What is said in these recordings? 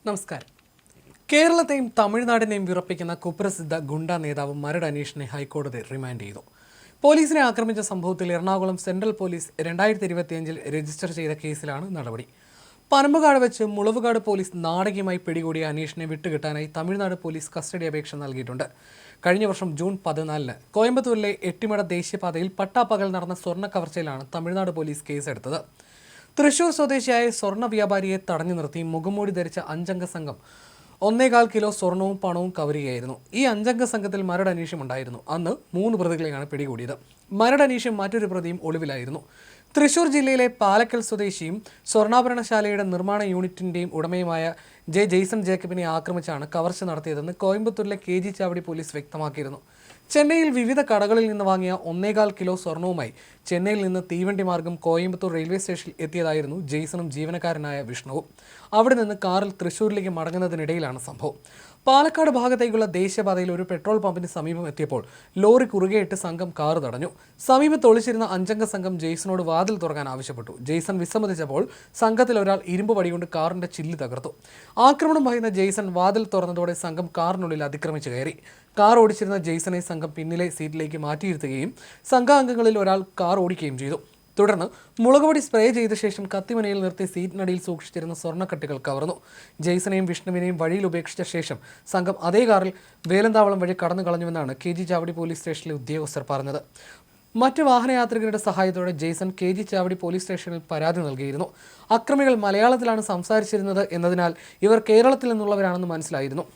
നമസ്കാരം. കേരളത്തെയും തമിഴ്നാടിനെയും വിറപ്പിക്കുന്ന കുപ്രസിദ്ധ ഗുണ്ട നേതാവ് മരട് അനീഷിനെ ഹൈക്കോടതി റിമാൻഡ് ചെയ്തു. പോലീസിനെ ആക്രമിച്ച സംഭവത്തിൽ എറണാകുളം സെൻട്രൽ പോലീസ് 2025 രജിസ്റ്റർ ചെയ്ത കേസിലാണ് നടപടി. പനമ്പുകാട് വെച്ച് മുളവുകാട് പോലീസ് നാടകീയമായി പിടികൂടിയ അനീഷിനെ വിട്ടുകിട്ടാനായി തമിഴ്നാട് പോലീസ് കസ്റ്റഡി അപേക്ഷ നൽകിയിട്ടുണ്ട്. കഴിഞ്ഞ വർഷം ജൂൺ 14 കോയമ്പത്തൂരിലെ എട്ടിമട ദേശീയപാതയിൽ പട്ടാപ്പകൽ നടന്ന സ്വർണ്ണ കവർച്ചയിലാണ് തമിഴ്നാട് പോലീസ് കേസെടുത്തത്. തൃശൂർ സ്വദേശിയായ സ്വർണ്ണ വ്യാപാരിയെ തടഞ്ഞു നിർത്തി മുഖംമൂടി ധരിച്ച 5 അംഗ സംഘം 1.25 കിലോ സ്വർണവും പണവും കവരുകയായിരുന്നു. ഈ 5 അംഗ സംഘത്തിൽ മരട് അനീഷും ഉണ്ടായിരുന്നു. അന്ന് 3 പ്രതികളെയാണ് പിടികൂടിയത്. മരട് അനീഷും മറ്റൊരു പ്രതിയും ഒളിവിലായിരുന്നു. തൃശൂർ ജില്ലയിലെ പാലക്കൽ സ്വദേശിയും സ്വർണ്ണാഭരണശാലയുടെ നിർമ്മാണ യൂണിറ്റിന്റെയും ഉടമയുമായ ജെയ്സൺ ജേക്കബിനെ ആക്രമിച്ചാണ് കവർച്ച നടത്തിയതെന്ന് കോയമ്പത്തൂരിലെ KG ചാവടി പോലീസ് വ്യക്തമാക്കിയിരുന്നു. ചെന്നൈയിൽ വിവിധ കടകളിൽ നിന്ന് വാങ്ങിയ 1.25 കിലോ സ്വർണവുമായി ചെന്നൈയിൽ നിന്ന് തീവണ്ടി മാർഗം കോയമ്പത്തൂർ റെയിൽവേ സ്റ്റേഷനിൽ എത്തിയതായിരുന്നു ജെയ്സണും ജീവനക്കാരനായ വിഷ്ണുവും. അവിടെ നിന്ന് കാറിൽ തൃശൂരിലേക്ക് മടങ്ങുന്നതിനിടയിലാണ് സംഭവം. പാലക്കാട് ഭാഗത്തേക്കുള്ള ദേശീയപാതയിൽ ഒരു പെട്രോൾ പമ്പിന് സമീപം എത്തിയപ്പോൾ ലോറി കുറുകെയിട്ട് സംഘം കാർ തടഞ്ഞു. സമീപത്ത് ഒളിച്ചിരുന്ന 5 അംഗ സംഘം ജെയ്സണോട് വാതിൽ തുറക്കാൻ ആവശ്യപ്പെട്ടു. ജെയ്സൺ വിസമ്മതിച്ചപ്പോൾ സംഘത്തിൽ ഒരാൾ ഇരുമ്പ് വടികൊണ്ട് കാറിന്റെ ചില്ല് തകർത്തു. ആക്രമണം ഭയന്ന ജെയ്സൺ വാതിൽ തുറന്നതോടെ സംഘം കാറിനുള്ളിൽ അതിക്രമിച്ചു കയറി. കാർ ഓടിച്ചിരുന്ന ജെയ്സനെ സംഘം പിന്നിലെ സീറ്റിലേക്ക് മാറ്റിയിരുത്തുകയും സംഘാംഗങ്ങളിൽ ഒരാൾ കാർ ഓടിക്കുകയും ചെയ്തു. തുടർന്ന് മുളകുപൊടി സ്പ്രേ ചെയ്ത ശേഷം കത്തിമനയിൽ നിർത്തി സീറ്റിനടിയിൽ സൂക്ഷിച്ചിരുന്ന സ്വർണ്ണക്കട്ടികൾ കവർന്നു. ജെയ്സനെയും വിഷ്ണുവിനെയും വഴിയിൽ ഉപേക്ഷിച്ച ശേഷം സംഘം അതേ കാറിൽ വേലന്താവളം വഴി കടന്നു കളഞ്ഞുവെന്നാണ് KG ചാവടി പോലീസ് സ്റ്റേഷനിലെ ഉദ്യോഗസ്ഥർ പറഞ്ഞത്. മറ്റ് വാഹനയാത്രികരുടെ സഹായത്തോടെ ജെയ്സൺ KG ചാവടി പോലീസ് സ്റ്റേഷനിൽ പരാതി നൽകിയിരുന്നു. അക്രമികൾ മലയാളത്തിലാണ് സംസാരിച്ചിരുന്നത് എന്നതിനാൽ ഇവർ കേരളത്തിൽ നിന്നുള്ളവരാണെന്ന് മനസ്സിലായിരുന്നു.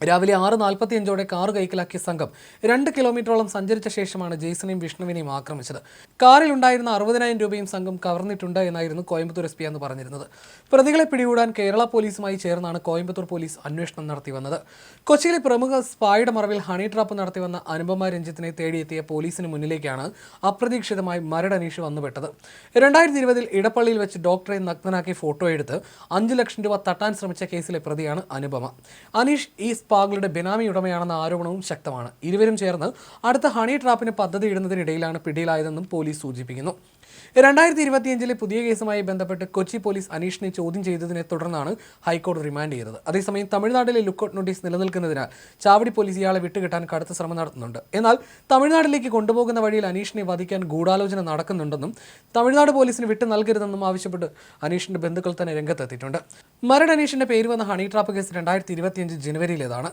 രാവിലെ 6:45 കാർ കൈക്കലാക്കിയ സംഘം 2 കിലോമീറ്ററോളം സഞ്ചരിച്ച ശേഷമാണ് ജെയ്സണെയും വിഷ്ണുവിനെയും ആക്രമിച്ചത്. കാറിൽ ഉണ്ടായിരുന്ന 60,000 രൂപയും സംഘം കവർന്നിട്ടുണ്ട് എന്നായിരുന്നു കോയമ്പത്തൂർ SP എന്ന് പറഞ്ഞിരുന്നത്. പ്രതികളെ പിടികൂടാൻ കേരള പോലീസുമായി ചേർന്നാണ് കോയമ്പത്തൂർ പോലീസ് അന്വേഷണം നടത്തി വന്നത്. കൊച്ചിയിലെ പ്രമുഖ സ്പായുടെ മറവിൽ ഹണി ട്രാപ്പ് നടത്തി വന്ന അനുപമ രഞ്ജിത്തിനെ തേടിയെത്തിയ പോലീസിന് മുന്നിലേക്കാണ് അപ്രതീക്ഷിതമായി മരട് അനീഷ് വന്നുപെട്ടത്. 2020 ഇടപ്പള്ളിയിൽ വെച്ച് ഡോക്ടറെ നഗ്നനാക്കി ഫോട്ടോ എടുത്ത് 5 ലക്ഷം രൂപ തട്ടാൻ ശ്രമിച്ച കേസിലെ പ്രതിയാണ് അനുപമ. അനീഷ് ഈ സ്പാകളുടെ ബെനാമി ഉടമയാണെന്ന ആരോപണവും ശക്തമാണ്. ഇരുവരും ചേർന്ന് അടുത്ത ഹണി ട്രാപ്പിന് പദ്ധതി ഇടുന്നതിനിടയിലാണ് പിടിയിലായതെന്നും പോലീസ് സൂചിപ്പിക്കുന്നു. 2025 പുതിയ കേസുമായി ബന്ധപ്പെട്ട് കൊച്ചി പോലീസ് അനീഷിനെ ചോദ്യം ചെയ്തതിനെ തുടർന്നാണ് ഹൈക്കോടതി റിമാൻഡ് ചെയ്തത്. അതേസമയം തമിഴ്നാട്ടിലെ ലുക്കൌട്ട് നോട്ടീസ് നിലനിൽക്കുന്നതിനാൽ ചാവടി പോലീസ് ഇയാളെ വിട്ടുകിട്ടാൻ കടുത്ത ശ്രമം നടത്തുന്നുണ്ട്. എന്നാൽ തമിഴ്നാട്ടിലേക്ക് കൊണ്ടുപോകുന്ന വഴിയിൽ അനീഷിനെ വധിക്കാൻ ഗൂഢാലോചന നടക്കുന്നുണ്ടെന്നും തമിഴ്നാട് പോലീസിന് വിട്ടു നൽകരുതെന്നും ആവശ്യപ്പെട്ട് അനീഷിന്റെ ബന്ധുക്കൾ തന്നെ രംഗത്തെത്തിയിട്ടുണ്ട്. മരട് അനീഷിന്റെ പേര് വന്ന ഹണി ട്രാപ്പ് കേസ് 2025 ജനുവരിയിലേതാണ്.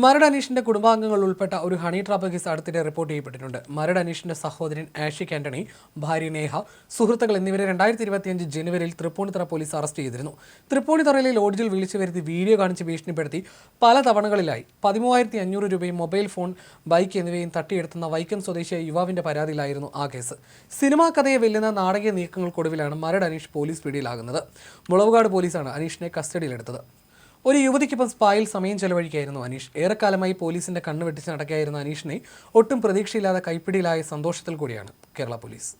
മരട് അനീഷിന്റെ കുടുംബാംഗങ്ങൾ ഉൾപ്പെട്ട ഒരു ഹണി ട്രാപ്പ് കേസ് അടുത്തിടെ റിപ്പോർട്ട് ചെയ്യപ്പെട്ടിട്ടുണ്ട്. മരട് അനീഷിന്റെ സഹോദരൻ ആഷിക് ആന്റണി, ഭാര്യ നേഹ, സുഹൃത്തുക്കൾ എന്നിവരെ 2025 ജനുവരിയിൽ തൃപ്പൂണിത്തുറ പോലീസ് അറസ്റ്റ് ചെയ്തിരുന്നു. തൃപ്പൂണിത്തുറയിലെ ലോഡ്ജിൽ വിളിച്ചു വരുത്തി വീഡിയോ കാണിച്ച് ഭീഷണിപ്പെടുത്തി പല തവണകളിലായി 13,500 രൂപയും മൊബൈൽ ഫോൺ, ബൈക്ക് എന്നിവയും തട്ടിയെടുത്തുന്ന വൈക്കം സ്വദേശിയായ യുവാവിന്റെ പരാതിയിലായിരുന്നു ആ കേസ്. സിനിമാ കഥയെ വെല്ലുന്ന നാടകീയ നീക്കങ്ങൾക്കൊടുവിലാണ് മരട് അനീഷ് പോലീസ് പിടിയിലാകുന്നത്. മുളവുകാട് പോലീസാണ് അനീഷിനെ കസ്റ്റഡിയിലെടുത്തത്. ഒരു യുവതിക്കൊപ്പം സ്പായിൽ സമയം ചെലവഴിക്കുകയായിരുന്നു അനീഷ്. ഏറെക്കാലമായി പോലീസിന്റെ കണ്ണു വെട്ടിച്ച് നടക്കുകയായിരുന്ന അനീഷിനെ ഒട്ടും പ്രതീക്ഷയില്ലാതെ കൈപ്പിടിയിലായ സന്തോഷത്തിൽ കൂടിയാണ് കേരള പോലീസ്.